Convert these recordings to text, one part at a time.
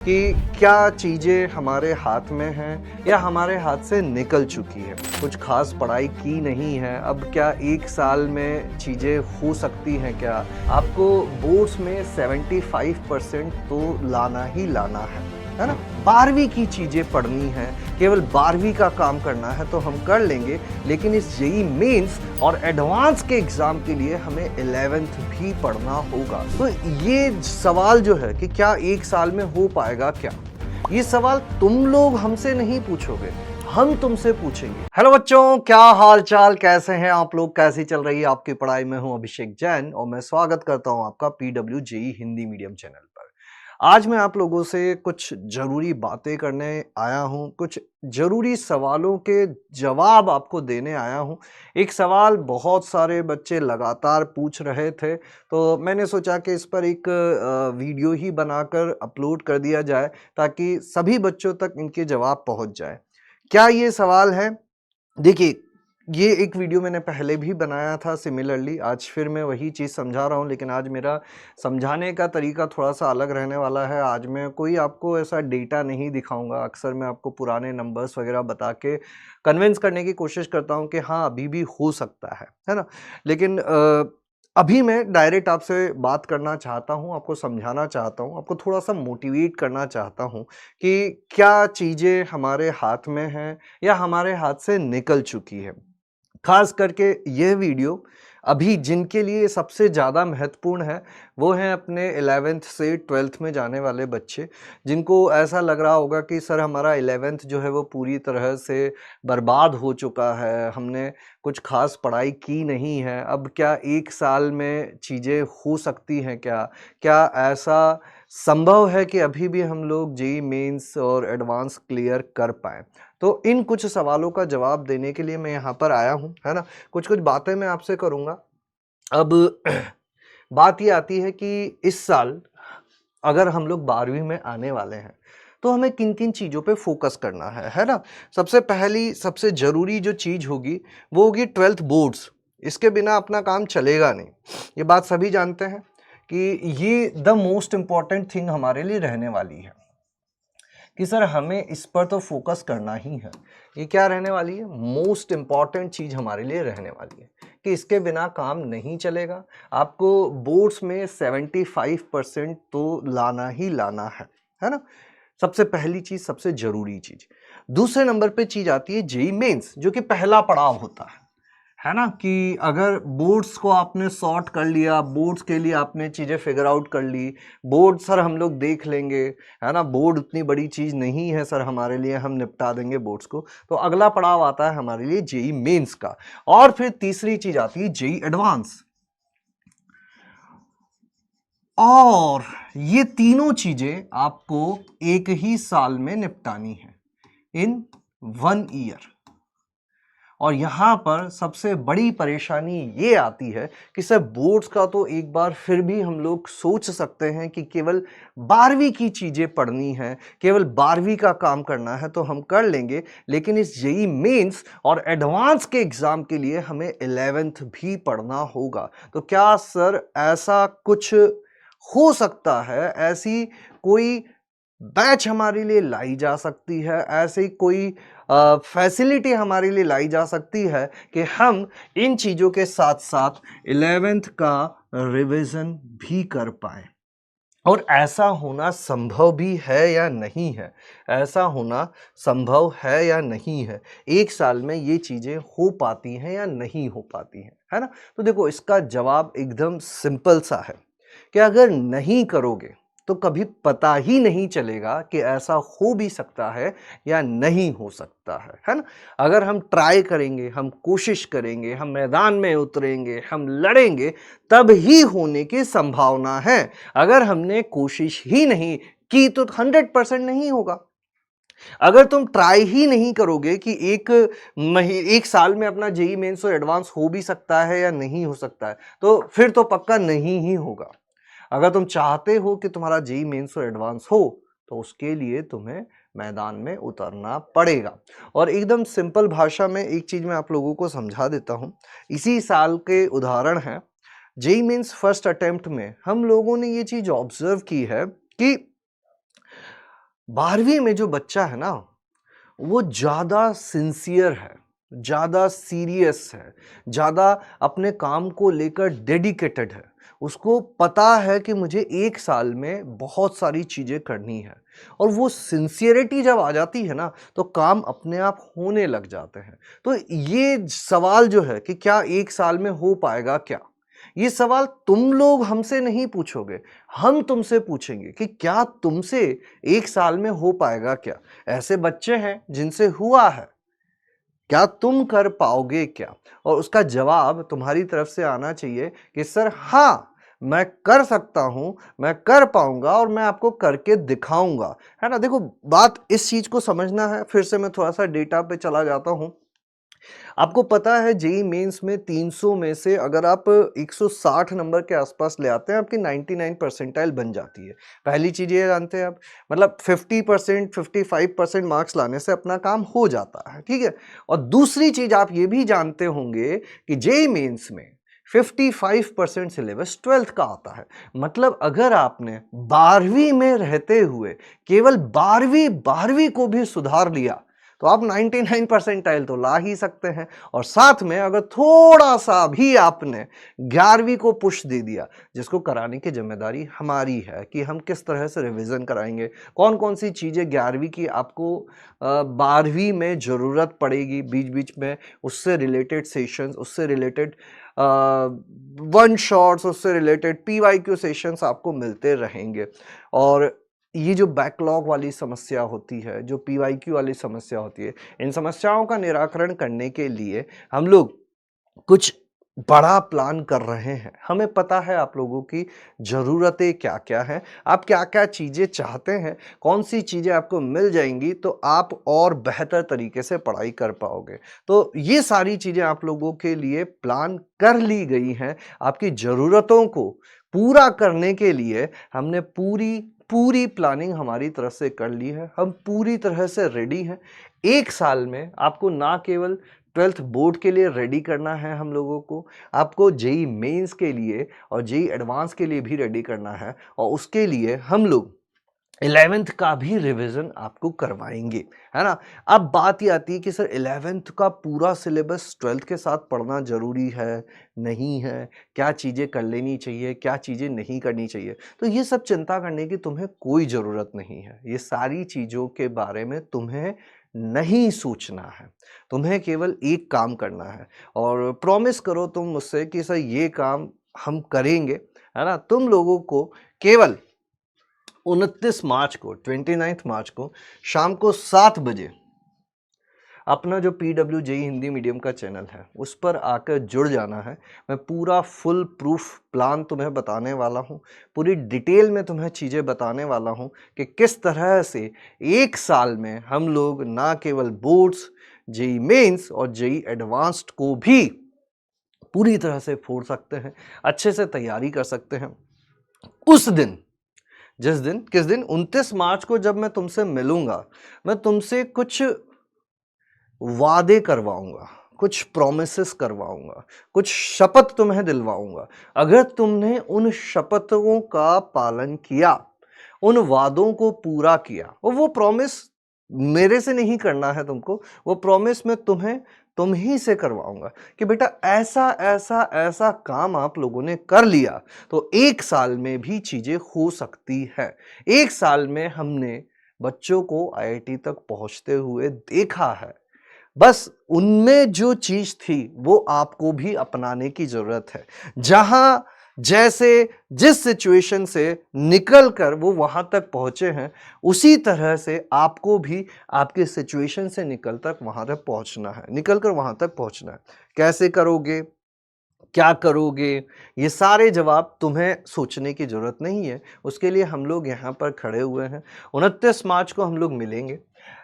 कि क्या चीज़ें हमारे हाथ में हैं या हमारे हाथ से निकल चुकी है। कुछ खास पढ़ाई की नहीं है, अब क्या 1 साल में चीज़ें हो सकती हैं क्या? आपको बोर्ड्स में 75% तो लाना ही लाना है ना? 12वीं की चीज़ें पढ़नी है, केवल 12वीं का काम करना है तो हम कर लेंगे, लेकिन इस जेईई मेंस और एडवांस के एग्ज़ाम के लिए हमें 11th भी पढ़ना होगा। तो ये सवाल जो है कि क्या 1 साल में हो पाएगा क्या? ये सवाल तुम लोग हमसे नहीं पूछोगे, हम तुमसे पूछेंगे। हेलो बच्चों, क्या हाल चाल, कैसे हैं आप लोग, कैसी चल रही है आपकी पढ़ाई? मैं हूं अभिषेक जैन और मैं स्वागत करता हूं आपका PW JEE Hindi medium channel पर। आज मैं आप लोगों से कुछ ज़रूरी बातें करने आया हूँ, कुछ ज़रूरी सवालों के जवाब आपको देने आया हूँ। एक सवाल बहुत सारे बच्चे लगातार पूछ रहे थे, तो मैंने सोचा कि इस पर एक वीडियो ही बनाकर अपलोड कर दिया जाए ताकि सभी बच्चों तक इनके जवाब पहुँच जाए। क्या ये सवाल है? देखिए, ये एक वीडियो मैंने पहले भी बनाया था सिमिलरली, आज फिर मैं वही चीज़ समझा रहा हूँ, लेकिन आज मेरा समझाने का तरीका थोड़ा-सा अलग रहने वाला है। आज मैं कोई आपको ऐसा डेटा नहीं दिखाऊँगा, अक्सर मैं आपको पुराने नंबर्स वगैरह बता के कन्विंस करने की कोशिश करता हूँ कि हाँ, अभी भी हो सकता है ना? लेकिन अभी मैं डायरेक्ट आपसे बात करना चाहता हूँ, आपको समझाना चाहता हूँ, आपको थोड़ा-सा मोटिवेट करना चाहता हूँ कि क्या चीज़ें हमारे हाथ में हैं या हमारे हाथ से निकल चुकी है। खास करके यह वीडियो अभी जिनके लिए सबसे ज़्यादा महत्वपूर्ण है, वो हैं अपने 11th से 12th में जाने वाले बच्चे, जिनको ऐसा लग रहा होगा कि सर हमारा 11th जो है वो पूरी तरह से बर्बाद हो चुका है, हमने कुछ खास पढ़ाई की नहीं है, अब क्या 1 साल में चीज़ें हो सकती हैं क्या? क्या ऐसा संभव है कि अभी भी हम लोग जेईई मेंस और एडवांस क्लियर कर पाएँ? तो इन कुछ सवालों का जवाब देने के लिए मैं यहाँ पर आया हूँ, है ना? कुछ-कुछ बातें मैं आपसे करूँगा। अब बात ये आती है कि इस साल अगर हम लोग 12वीं में आने वाले हैं, तो हमें किन-किन चीज़ों पे फ़ोकस करना है ना? सबसे पहली, सबसे ज़रूरी जो चीज़ होगी, वो होगी 12th बोर्ड्स। इसके बिना अपना काम चलेगा नहीं। ये बात सभी जानते हैं कि ये द मोस्ट इम्पोर्टेंट थिंग हमारे लिए रहने वाली है। कि सर हमें इस पर तो फोकस करना ही है। ये क्या रहने वाली है? मोस्ट इम्पॉर्टेंट चीज़ हमारे लिए रहने वाली है कि इसके बिना काम नहीं चलेगा। आपको बोर्ड्स में 75% तो लाना ही लाना है ना? सबसे पहली चीज़, सबसे ज़रूरी चीज़। दूसरे नंबर पे चीज़ आती है जेईई मेंस, जो कि पहला पड़ाव होता है ना? कि अगर बोर्ड्स को आपने सॉर्ट कर लिया, बोर्ड्स के लिए आपने चीज़ें फिगर आउट कर ली, बोर्ड सर हम लोग देख लेंगे, है ना? बोर्ड उतनी बड़ी चीज़ नहीं है सर हमारे लिए, हम निपटा देंगे बोर्ड्स को। तो अगला पड़ाव आता है हमारे लिए जेईई मेंस का, और फिर तीसरी चीज़ आती है जेईई एडवांस। और ये तीनों चीज़ें आपको एक ही साल में निपटानी है, इन 1 ईयर। और यहाँ पर सबसे बड़ी परेशानी ये आती है कि सर बोर्ड्स का तो एक बार फिर भी हम लोग सोच सकते हैं कि केवल 12वीं की चीज़ें पढ़नी है, केवल 12वीं का काम करना है तो हम कर लेंगे, लेकिन इस जेईई मेंस और एडवांस के एग्ज़ाम के लिए हमें 11th भी पढ़ना होगा। तो क्या सर ऐसा कुछ हो सकता है? ऐसी कोई बैच हमारे लिए लाई जा सकती है, ऐसी कोई फैसिलिटी हमारे लिए लाई जा सकती है कि हम इन चीज़ों के साथ-साथ 11th का रिवीजन भी कर पाएँ। और ऐसा होना संभव भी है या नहीं है? ऐसा होना संभव है या नहीं है? 1 साल में ये चीज़ें हो पाती हैं या नहीं हो पाती हैं, है ना? तो देखो, इसका जवाब एकदम सिंपल सा है कि अगर नहीं करोगे तो कभी पता ही नहीं चलेगा कि ऐसा हो भी सकता है या नहीं हो सकता है ना? अगर हम ट्राई करेंगे, हम कोशिश करेंगे, हम मैदान में उतरेंगे, हम लड़ेंगे, तब ही होने की संभावना है। अगर हमने कोशिश ही नहीं की तो 100% नहीं होगा। अगर तुम ट्राई ही नहीं करोगे कि 1 साल में अपना जेईई मेंस और एडवांस हो भी सकता है या नहीं हो सकता है, तो फिर तो पक्का नहीं ही होगा। अगर तुम चाहते हो कि तुम्हारा जेईई मेंस और एडवांस हो, तो उसके लिए तुम्हें मैदान में उतरना पड़ेगा। और एकदम सिंपल भाषा में एक चीज़ मैं आप लोगों को समझा देता हूँ। इसी साल के उदाहरण हैं। जेईई मेंस फर्स्ट अटेम्प्ट में हम लोगों ने ये चीज़ ऑब्ज़र्व की है कि 12वीं में जो बच्चा है ना, वो ज़्यादा सिंसियर है, ज़्यादा सीरियस है, ज़्यादा अपने काम को लेकर डेडिकेटेड है। उसको पता है कि मुझे 1 साल में बहुत सारी चीज़ें करनी है और वो सिंसियरिटी जब आ जाती है ना, तो काम अपने आप होने लग जाते हैं। तो ये सवाल जो है कि क्या 1 साल में हो पाएगा क्या? ये सवाल तुम लोग हमसे नहीं पूछोगे, हम तुमसे पूछेंगे कि क्या तुमसे 1 साल में हो पाएगा क्या? ऐसे बच्चे हैं जिनसे हुआ है, क्या तुम कर पाओगे क्या? और उसका जवाब तुम्हारी तरफ से आना चाहिए कि सर हाँ, मैं कर सकता हूँ, मैं कर पाऊँगा और मैं आपको करके दिखाऊँगा। है ना? देखो बात इस चीज़ को समझना है, फिर से मैं थोड़ा-सा डेटा पे चला जाता हूँ। आपको पता है जेईई मेंस में 300 में से अगर आप 160 नंबर के आसपास ले आते हैं, आपकी 99 परसेंटाइल बन जाती है। पहली चीज़ ये जानते हैं आप, मतलब 50% 55% मार्क्स लाने से अपना काम हो जाता है, ठीक है? और दूसरी चीज़ आप ये भी जानते होंगे कि जेईई मेंस में 55% सिलेबस 12th का आता है। मतलब अगर आपने 12वीं में रहते हुए केवल 12वीं को भी सुधार लिया, तो आप 99 परसेंटाइल तो ला ही सकते हैं। और साथ में अगर थोड़ा सा भी आपने 11वीं को पुश दे दिया, जिसको कराने की जिम्मेदारी हमारी है कि हम किस तरह से रिवीजन कराएंगे, कौन कौन सी चीज़ें 11वीं की आपको 12वीं में ज़रूरत पड़ेगी, बीच बीच में उससे रिलेटेड सेशंस, उससे रिलेटेड वन शॉट्स, उससे रिलेटेड पीवाईक्यू सेशंस आपको मिलते रहेंगे। और ये जो बैकलॉग वाली समस्या होती है, जो पीवाईक्यू वाली समस्या होती है, इन समस्याओं का निराकरण करने के लिए हम लोग कुछ बड़ा प्लान कर रहे हैं। हमें पता है आप लोगों की ज़रूरतें क्या-क्या हैं, आप क्या-क्या चीज़ें चाहते हैं, कौन-सी चीज़ें आपको मिल जाएँगी तो आप और बेहतर तरीके से पढ़ाई कर पाओगे। तो ये सारी चीज़ें आप लोगों के लिए प्लान कर ली गई हैं। आपकी ज़रूरतों को पूरा करने के लिए हमने पूरी पूरी प्लानिंग हमारी तरफ से कर ली है। हम पूरी तरह से रेडी हैं। 1 साल में आपको ना केवल 12th बोर्ड के लिए रेडी करना है हम लोगों को, आपको जेईई मेंस के लिए और जेईई एडवांस के लिए भी रेडी करना है और उसके लिए हम लोग 11th का भी रिवीजन आपको करवाएँगे, है ना? अब बात ये आती है कि सर 11th का पूरा सिलेबस 12th के साथ पढ़ना ज़रूरी है, नहीं है? क्या चीज़ें कर लेनी चाहिए, क्या चीज़ें नहीं करनी चाहिए? तो ये सब चिंता करने की तुम्हें कोई ज़रूरत नहीं है। ये सारी चीज़ों के बारे में तुम्हें नहीं सोचना है। तुम्हें केवल एक काम करना है और प्रॉमिस करो तुम मुझसे कि सर ये काम हम करेंगे, है ना? तुम लोगों को केवल 29 मार्च को 29 मार्च को शाम को 7 बजे अपना जो पीडब्ल्यू जेई हिंदी मीडियम का चैनल है उस पर आकर जुड़ जाना है। मैं पूरा फुल प्रूफ प्लान तुम्हें बताने वाला हूँ, पूरी डिटेल में तुम्हें चीज़ें बताने वाला हूँ कि किस तरह से 1 साल में हम लोग ना केवल बोर्ड्स, जेई मेंस और जेई एडवांस्ड को भी पूरी तरह से फोड़ सकते हैं, अच्छे से तैयारी कर सकते हैं। उस दिन जिस दिन किस दिन 29 मार्च को जब मैं तुमसे मिलूंगा, मैं तुमसे कुछ वादे करवाऊंगा, कुछ प्रॉमिसेस करवाऊंगा, कुछ शपथ तुम्हें दिलवाऊंगा। अगर तुमने उन शपथों का पालन किया, उन वादों को पूरा किया, और वो प्रॉमिस मेरे से नहीं करना है तुमको, वो प्रॉमिस मैं तुम ही से करवाऊंगा कि बेटा ऐसा ऐसा ऐसा काम आप लोगों ने कर लिया तो 1 साल में भी चीजें हो सकती है। 1 साल में हमने बच्चों को आईआईटी तक पहुंचते हुए देखा है। बस उनमें जो चीज थी वो आपको भी अपनाने की जरूरत है। जहां जैसे जिस सिचुएशन से निकल कर वो वहां तक पहुंचे हैं, उसी तरह से आपको भी आपके सिचुएशन से निकल तक वहां तक पहुंचना है, निकल कर वहां तक पहुंचना है। कैसे करोगे, क्या करोगे, ये सारे जवाब तुम्हें सोचने की ज़रूरत नहीं है। उसके लिए हम लोग यहाँ पर खड़े हुए हैं। 29 मार्च को हम लोग मिलेंगे,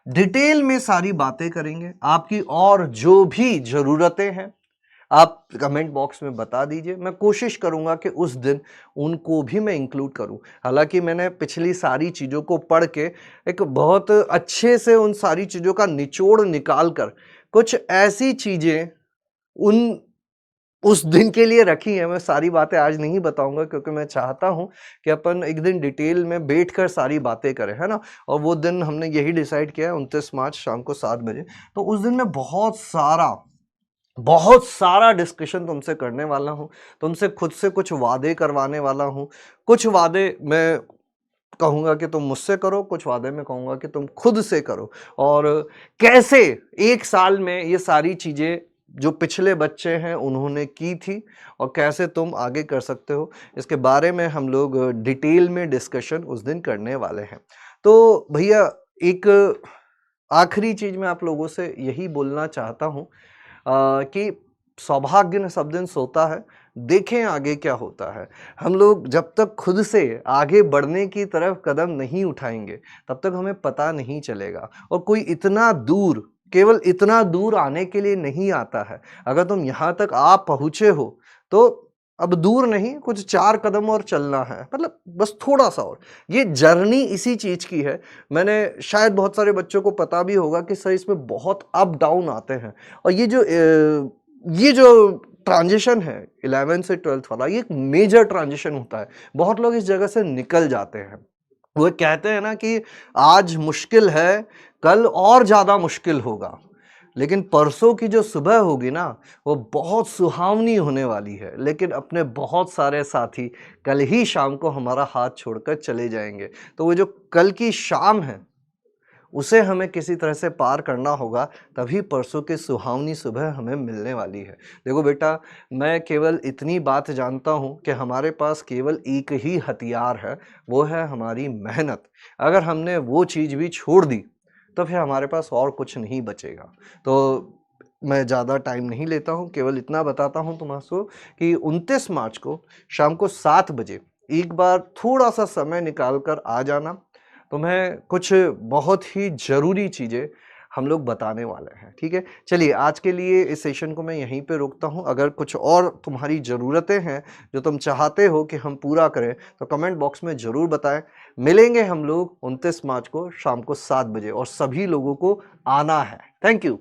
डिटेल में सारी बातें करेंगे। आपकी और जो भी ज़रूरतें हैं, आप कमेंट बॉक्स में बता दीजिए। मैं कोशिश करूँगा कि उस दिन उनको भी मैं इंक्लूड करूँ। हालाँकि मैंने पिछली सारी चीज़ों को पढ़ के एक बहुत अच्छे से उन सारी चीज़ों का निचोड़ निकाल कर कुछ ऐसी चीज़ें उन उस दिन के लिए रखी है। मैं सारी बातें आज नहीं बताऊँगा क्योंकि मैं चाहता हूँ कि अपन एक दिन डिटेल में बैठकर सारी बातें करें, है ना? और वो दिन हमने यही डिसाइड किया है 29 मार्च शाम को 7 बजे। तो उस दिन मैं बहुत सारा डिस्कशन तुमसे करने वाला हूँ। तुमसे खुद से कुछ वादे करवाने वाला हूँ। कुछ वादे मैं कहूँगा कि तुम मुझसे करो, कुछ वादे मैं कहूँगा कि तुम खुद से करो। और कैसे 1 साल में ये सारी चीज़ें जो पिछले बच्चे हैं उन्होंने की थी और कैसे तुम आगे कर सकते हो, इसके बारे में हम लोग डिटेल में डिस्कशन उस दिन करने वाले हैं। तो भैया एक आखिरी चीज़ मैं आप लोगों से यही बोलना चाहता हूँ कि सौभाग्य न सब दिन सोता है, देखें आगे क्या होता है। हम लोग जब तक खुद से आगे बढ़ने की तरफ कदम नहीं उठाएँगे, तब तक हमें पता नहीं चलेगा और कोई इतना दूर, केवल इतना दूर आने के लिए नहीं आता है। अगर तुम यहाँ तक आ पहुँचे हो, तो अब दूर नहीं, कुछ 4 कदम और चलना है, मतलब बस थोड़ा-सा और। ये जर्नी इसी चीज़ की है। मैंने शायद बहुत सारे बच्चों को पता भी होगा कि सर इसमें बहुत अप डाउन आते हैं और ये जो ट्रांज़िशन है 11th से 12th वाला, ये एक मेजर ट्रांज़िशन होता है। बहुत लोग इस जगह से निकल जाते हैं। वो कहते हैं ना कि आज मुश्किल है, कल और ज़्यादा मुश्किल होगा। लेकिन परसों की जो सुबह होगी ना, वो बहुत सुहावनी होने वाली है। लेकिन अपने बहुत सारे साथी कल ही शाम को हमारा हाथ छोड़कर चले जाएँगे। तो वो जो कल की शाम है, उसे हमें किसी तरह से पार करना होगा, तभी परसों की सुहावनी सुबह हमें मिलने वाली है। देखो बेटा, मैं केवल इतनी बात जानता हूँ कि हमारे पास केवल एक ही हथियार है, वो है हमारी मेहनत। अगर हमने वो चीज़ भी छोड़ दी, तो फिर हमारे पास और कुछ नहीं बचेगा। तो मैं ज़्यादा टाइम नहीं लेता हूँ, केवल इतना बताता हूँ तुमको कि 29 मार्च को शाम को 7 बजे एक बार थोड़ा-सा समय निकाल कर आ जाना। तुम्हें कुछ बहुत ही ज़रूरी चीज़ें हम लोग बताने वाले हैं, ठीक है? चलिए आज के लिए इस सेशन को मैं यहीं पे रोकता हूँ। अगर कुछ और तुम्हारी ज़रूरतें हैं, जो तुम चाहते हो कि हम पूरा करें, तो कमेंट बॉक्स में ज़रूर बताएँ। मिलेंगे हम लोग 29 मार्च को शाम को 7 बजे और सभी लोगों को आना है। Thank you.